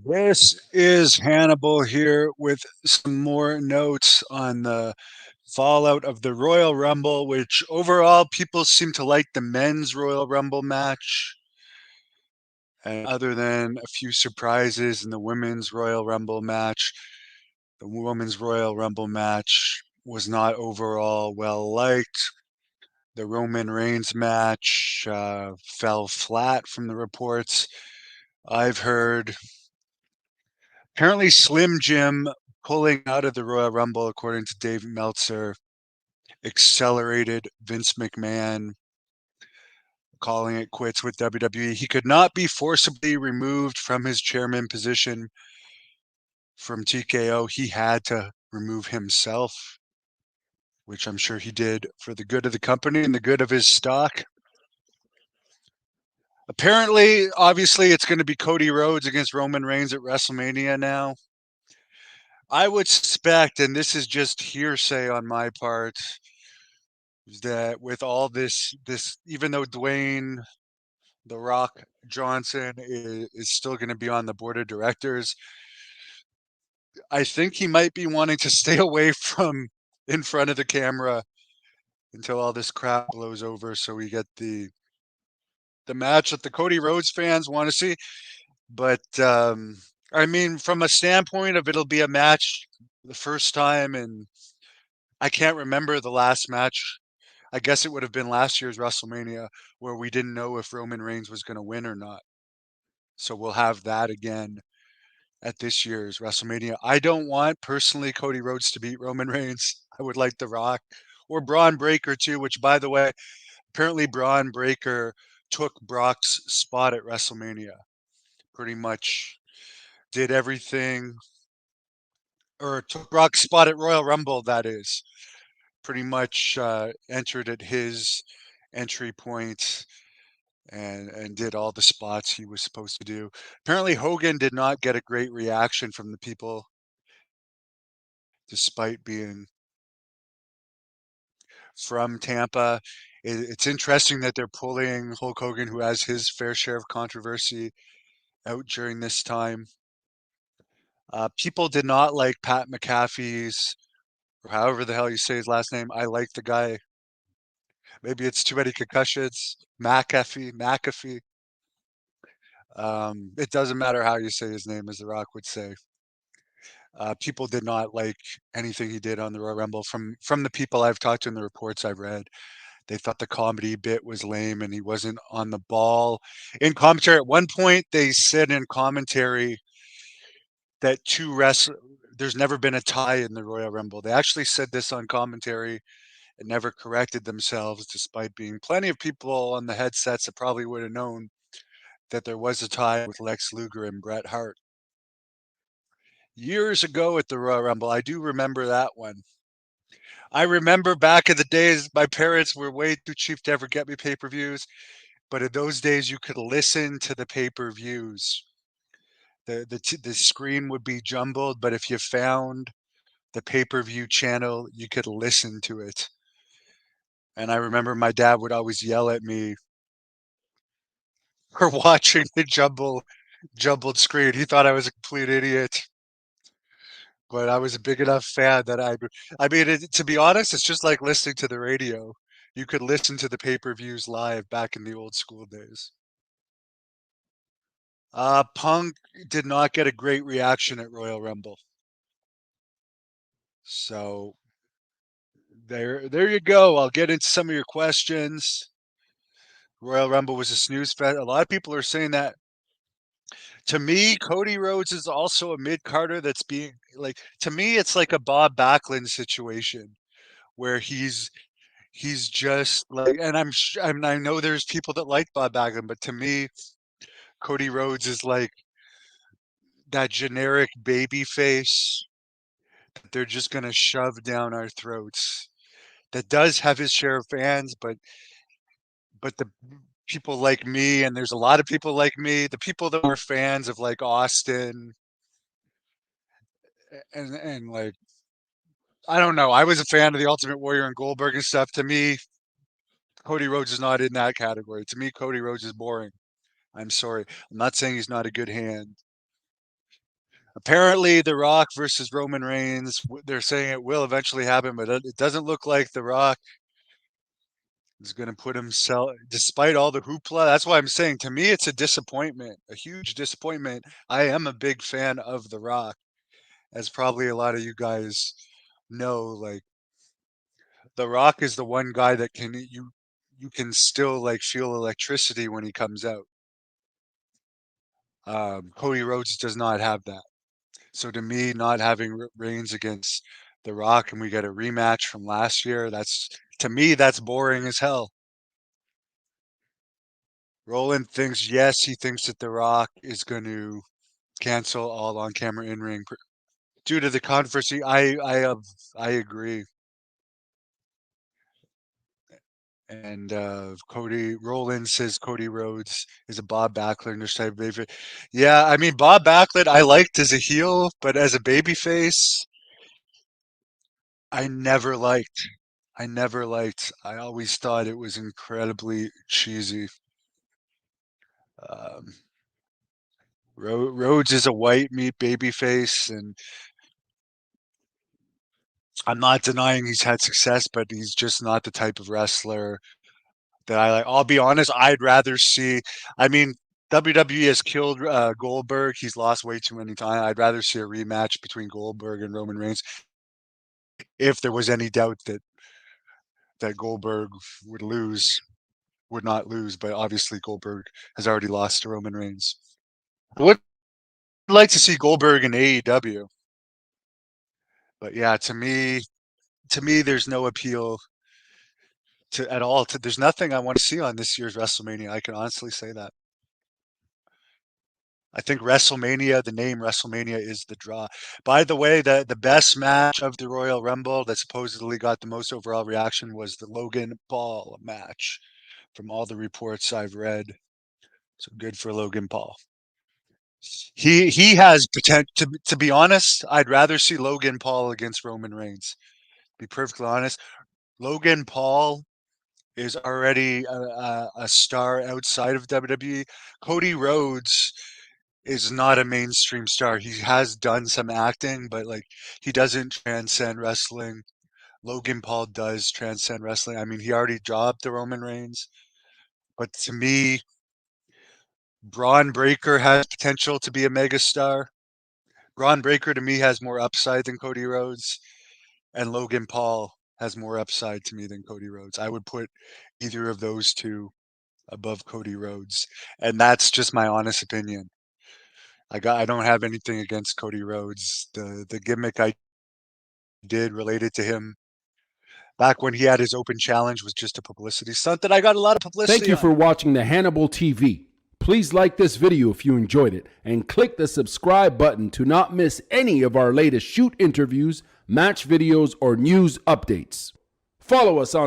This is Hannibal here with some more notes on the fallout of the Royal Rumble, which overall people seem to like the men's Royal Rumble match. And other than a few surprises in the women's Royal Rumble match, the women's Royal Rumble match was not overall well liked. The Roman Reigns match fell flat from the reports I've heard. Apparently, Slim Jim pulling out of the Royal Rumble, according to Dave Meltzer, accelerated Vince McMahon calling it quits with WWE. He could not be forcibly removed from his chairman position from TKO. He had to remove himself, which I'm sure he did for the good of the company and the good of his stock. Apparently, obviously, it's going to be Cody Rhodes against Roman Reigns at WrestleMania now. I would suspect, and this is just hearsay on my part, that with all this even though Dwayne the Rock Johnson is still going to be on the board of directors, I think he might be wanting to stay away from in front of the camera until all this crap blows over, so we get the match that the Cody Rhodes fans want to see. But I mean, from a standpoint of it'll be a match the first time, and I can't remember the last match. I guess it would have been last year's WrestleMania where we didn't know if Roman Reigns was going to win or not. So we'll have that again at this year's WrestleMania. I don't want personally Cody Rhodes to beat Roman Reigns. I would like The Rock or Braun Breaker too, which by the way, apparently Braun Breaker took Brock's spot at WrestleMania. Pretty much did everything, or took Brock's spot at Royal Rumble, that is. Pretty much entered at his entry point and did all the spots he was supposed to do. Apparently, Hogan did not get a great reaction from the people, despite being from Tampa. It's interesting that they're pulling Hulk Hogan, who has his fair share of controversy, out during this time. People did not like Pat McAfee's, or however the hell you say his last name. I like the guy. Maybe it's too many concussions. McAfee. It doesn't matter how you say his name, as The Rock would say. People did not like anything he did on the Royal Rumble. From the people I've talked to and the reports I've read, they thought the comedy bit was lame and he wasn't on the ball. In commentary, at one point, they said in commentary that there's never been a tie in the Royal Rumble. They actually said this on commentary and never corrected themselves, despite being plenty of people on the headsets that probably would have known that there was a tie with Lex Luger and Bret Hart years ago at the Royal Rumble. I do remember that one. I remember back in the days, my parents were way too cheap to ever get me pay-per-views, but in those days, you could listen to the pay-per-views. The screen would be jumbled, but if you found the pay-per-view channel, you could listen to it. And I remember my dad would always yell at me for watching the jumbled screen. He thought I was a complete idiot, but I was a big enough fan that I mean, to be honest, it's just like listening to the radio. You could listen to the pay-per-views live back in the old school days. Punk did not get a great reaction at Royal Rumble. So there you go. I'll get into some of your questions. Royal Rumble was a snooze fest. A lot of people are saying that. To me, Cody Rhodes is also a mid Carter that's being like, to me, it's like a Bob Backlund situation where he's just like, and I know there's people that like Bob Backlund, but to me, Cody Rhodes is like that generic baby face that they're just gonna shove down our throats. That does have his share of fans, but the people like me, and there's a lot of people like me, the people that were fans of like Austin and like, I don't know. I was a fan of the Ultimate Warrior and Goldberg and stuff. To me, Cody Rhodes is not in that category. To me, Cody Rhodes is boring. I'm sorry. I'm not saying he's not a good hand. Apparently, The Rock versus Roman Reigns, they're saying it will eventually happen, but it doesn't look like The Rock is going to put himself, despite all the hoopla. That's why I'm saying, to me, it's a disappointment, a huge disappointment. I am a big fan of The Rock, as probably a lot of you guys know. Like, The Rock is the one guy that you can still like feel electricity when he comes out. Cody Rhodes does not have that. So to me, not having Reigns against The Rock and we get a rematch from last year, that's to me that's boring as hell. Roland thinks yes, he thinks that The Rock is going to cancel all on-camera in-ring due to the controversy. I agree. And Cody Roland says Cody Rhodes is a Bob Backlund type of baby. Yeah, I mean Bob Backlund I liked as a heel, but as a babyface, I never liked. I never liked. I always thought it was incredibly cheesy. Um, Rhodes is a white meat babyface, and I'm not denying he's had success, but he's just not the type of wrestler that I like. I'll be honest, I'd rather see. I mean, WWE has killed Goldberg. He's lost way too many times. I'd rather see a rematch between Goldberg and Roman Reigns if there was any doubt that Goldberg would lose, would not lose. But obviously, Goldberg has already lost to Roman Reigns. I would like to see Goldberg in AEW, but yeah, to me, there's no appeal to at all. There's nothing I want to see on this year's WrestleMania. I can honestly say that. I think WrestleMania, the name WrestleMania is the draw. By the way, the best match of the Royal Rumble that supposedly got the most overall reaction was the Logan Paul match from all the reports I've read. So good for Logan Paul. He has potential to be honest, I'd rather see Logan Paul against Roman Reigns. Be perfectly honest. Logan Paul is already a star outside of WWE. Cody Rhodes is not a mainstream star. He has done some acting, but like he doesn't transcend wrestling. Logan Paul does transcend wrestling. I mean, he already jobbed the Roman Reigns, but to me, Braun Breaker has potential to be a megastar. Braun Breaker to me has more upside than Cody Rhodes, and Logan Paul has more upside to me than Cody Rhodes. I would put either of those two above Cody Rhodes, and that's just my honest opinion. I don't have anything against Cody Rhodes. The gimmick I did related to him back when he had his open challenge was just a publicity stunt that I got a lot of Thank publicity you on. for watching the Hannibal TV. Please like this video if you enjoyed it and click the subscribe button to not miss any of our latest shoot interviews, match videos, or news updates. Follow us on